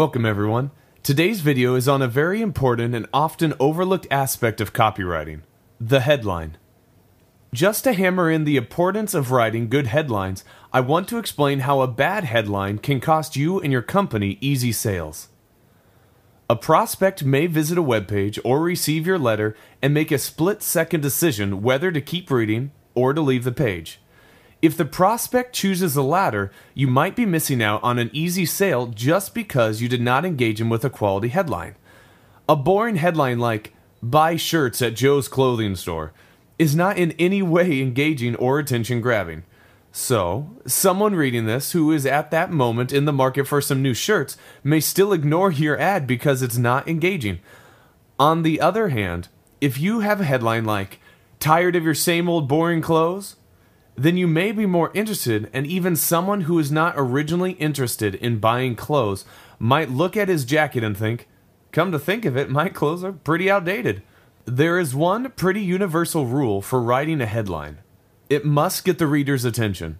Welcome everyone. Today's video is on a very important and often overlooked aspect of copywriting, the headline. Just to hammer in the importance of writing good headlines, I want to explain how a bad headline can cost you and your company easy sales. A prospect may visit a webpage or receive your letter and make a split-second decision whether to keep reading or to leave the page. If the prospect chooses the latter, you might be missing out on an easy sale just because you did not engage him with a quality headline. A boring headline like, "Buy shirts at Joe's clothing store," is not in any way engaging or attention-grabbing. So, someone reading this who is at that moment in the market for some new shirts may still ignore your ad because it's not engaging. On the other hand, if you have a headline like, "Tired of your same old boring clothes?" then you may be more interested, and even someone who is not originally interested in buying clothes might look at his jacket and think, "Come to think of it, my clothes are pretty outdated." There is one pretty universal rule for writing a headline. It must get the reader's attention.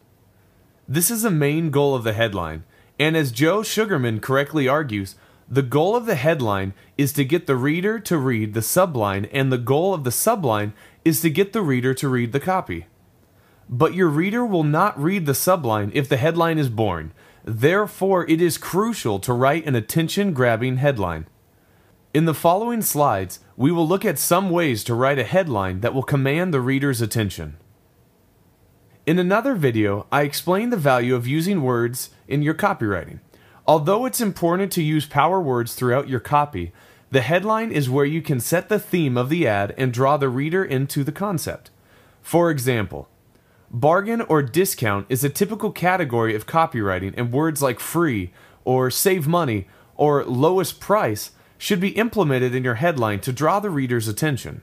This is the main goal of the headline, and as Joe Sugarman correctly argues, the goal of the headline is to get the reader to read the subline, and the goal of the subline is to get the reader to read the copy. But your reader will not read the subline if the headline is boring. Therefore, it is crucial to write an attention-grabbing headline. In the following slides, we will look at some ways to write a headline that will command the reader's attention. In another video, I explained the value of using words in your copywriting. Although it's important to use power words throughout your copy, the headline is where you can set the theme of the ad and draw the reader into the concept. For example, bargain or discount is a typical category of copywriting, and words like free, or save money, or lowest price should be implemented in your headline to draw the reader's attention.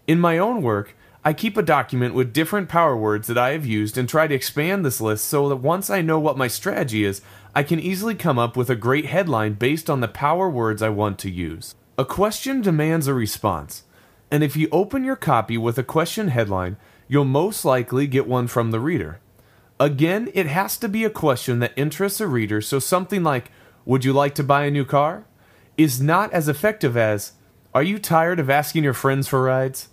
In my own work, I keep a document with different power words that I have used and try to expand this list so that once I know what my strategy is, I can easily come up with a great headline based on the power words I want to use. A question demands a response, and if you open your copy with a question headline, you'll most likely get one from the reader. Again, it has to be a question that interests a reader, so something like, "Would you like to buy a new car?" is not as effective as, "Are you tired of asking your friends for rides?"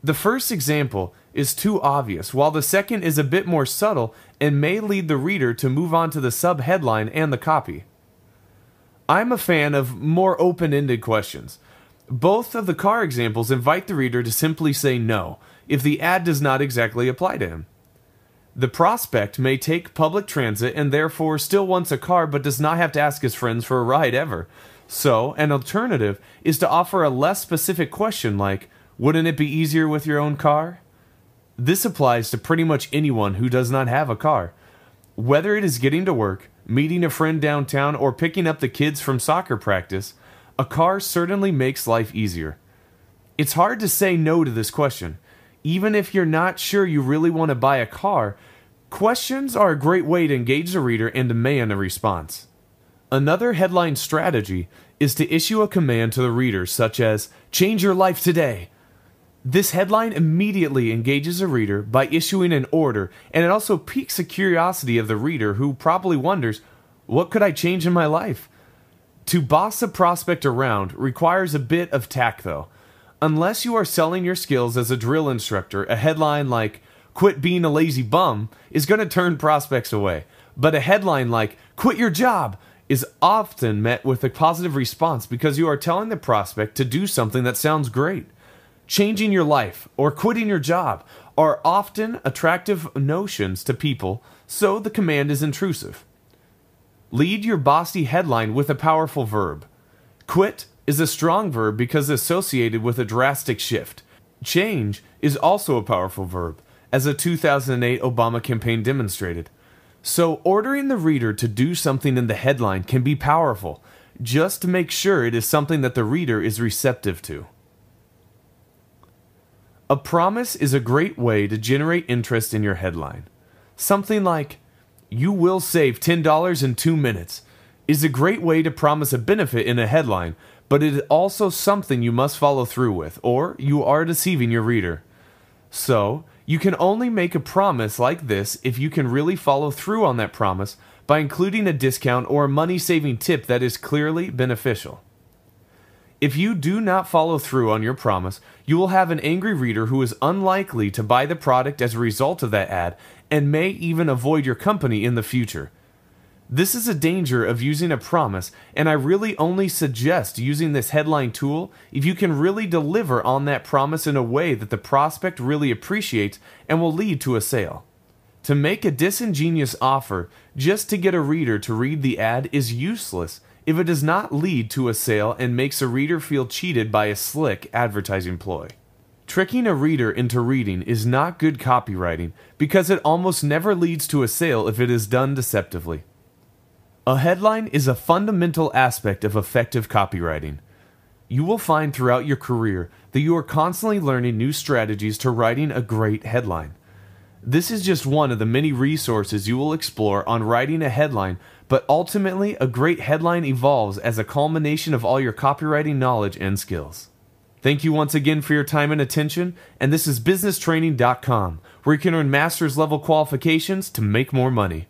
The first example is too obvious, while the second is a bit more subtle and may lead the reader to move on to the sub-headline and the copy. I'm a fan of more open-ended questions. Both of the car examples invite the reader to simply say no if the ad does not exactly apply to him. The prospect may take public transit and therefore still wants a car but does not have to ask his friends for a ride ever. So, an alternative is to offer a less specific question like, "Wouldn't it be easier with your own car?" This applies to pretty much anyone who does not have a car. Whether it is getting to work, meeting a friend downtown, or picking up the kids from soccer practice, a car certainly makes life easier. It's hard to say no to this question. Even if you're not sure you really want to buy a car, questions are a great way to engage the reader and demand a response. Another headline strategy is to issue a command to the reader such as, "Change your life today." This headline immediately engages a reader by issuing an order, and it also piques the curiosity of the reader who probably wonders, "What could I change in my life?" To boss a prospect around requires a bit of tact though. Unless you are selling your skills as a drill instructor, a headline like, "Quit being a lazy bum," is going to turn prospects away. But a headline like, "Quit your job," is often met with a positive response because you are telling the prospect to do something that sounds great. Changing your life or quitting your job are often attractive notions to people, so the command is intrusive. Lead your bossy headline with a powerful verb. Quit is a strong verb because associated with a drastic shift. Change is also a powerful verb, as a 2008 Obama campaign demonstrated. So ordering the reader to do something in the headline can be powerful, just to make sure it is something that the reader is receptive to. A promise is a great way to generate interest in your headline. Something like, "You will save $10 in 2 minutes," is a great way to promise a benefit in a headline, but it is also something you must follow through with, or you are deceiving your reader. So, you can only make a promise like this if you can really follow through on that promise by including a discount or a money-saving tip that is clearly beneficial. If you do not follow through on your promise, you will have an angry reader who is unlikely to buy the product as a result of that ad and may even avoid your company in the future. This is a danger of using a promise, and I really only suggest using this headline tool if you can really deliver on that promise in a way that the prospect really appreciates and will lead to a sale. To make a disingenuous offer just to get a reader to read the ad is useless if it does not lead to a sale and makes a reader feel cheated by a slick advertising ploy. Tricking a reader into reading is not good copywriting because it almost never leads to a sale if it is done deceptively. A headline is a fundamental aspect of effective copywriting. You will find throughout your career that you are constantly learning new strategies to writing a great headline. This is just one of the many resources you will explore on writing a headline, but ultimately a great headline evolves as a culmination of all your copywriting knowledge and skills. Thank you once again for your time and attention, and this is businesstraining.com, where you can earn master's level qualifications to make more money.